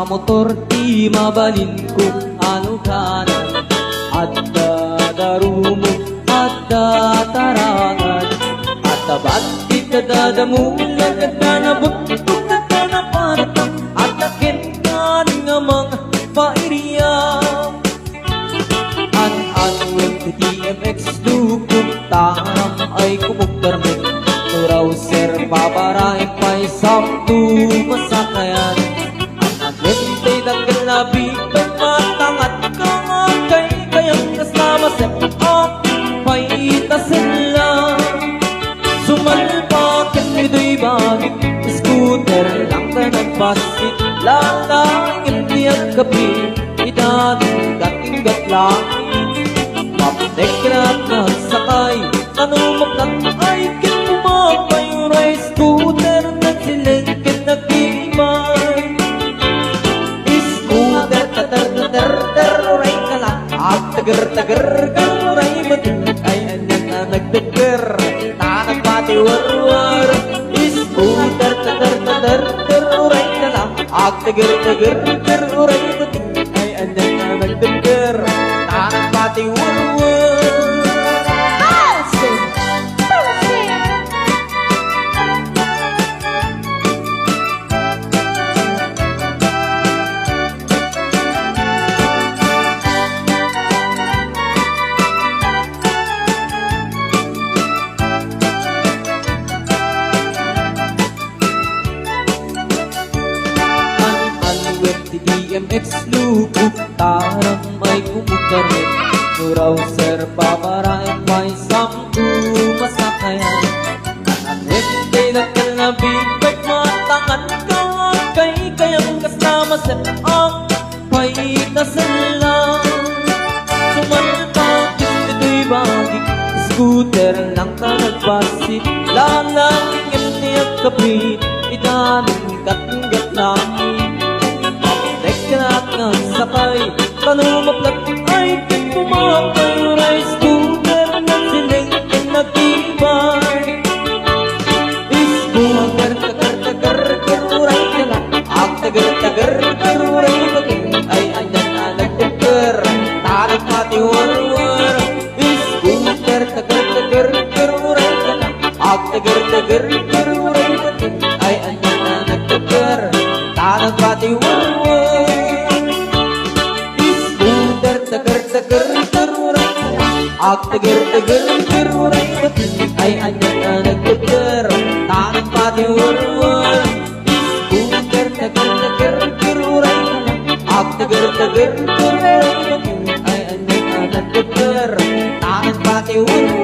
mamotor di mabalin kung ano kanan at dadarumo at datarangan at tabat itadadamulan at nanabot at nanaparatang at akin kaning amang pairiyang an with the DMX dukong taram ay kumugdarmin nuraw sir babarain pa'y sabdo masakayan ang agwentay nagkalabi ng matangat kang agay kayang kasama sir ang paitasin lang sumalpak ang ido'y bagay scooter lang ka nagpasit lalangin niyang gabi idating dating gatlangin mapdekrap na sakay tanumaplat ay kinumapay ray scooter na silengkin nag-ibay scooter tatar ray ka lang at tagar ray matin ay anyan na nagdagar na nagpatiwarwar scooter tatar ray ka lang at tagar ray matin ay anyan na nagdagar na nagpatiwarwar. Si DMX lubog taram ay kumugdarin nuraw sir babarain may sampu masakayan ang hindi nagkalabing pagmatangan kang kay kayang kasama sir ang paitasan lang sumalpak ito'y bagay scooter lang ka nagpasit lalangin niyang kapit idanong katunggat langit dekrat na sakay tanumaplat ay kinpumapay ray scooter na silengkin nag-ibay scooter tagar ray ka lang ang tagar ray maging ay andyan na nagdagar tanang patiwarwar scooter tagar ray ka lang ang tagar ray maging ay andyan na nagdagar tanang patiwarwar ak tagar uray batin ay anyan na nagdagar tanang patiwarwar scooter tagar uray ak tagar uray batin ay anyan na nagdagar tanang patiwarwar.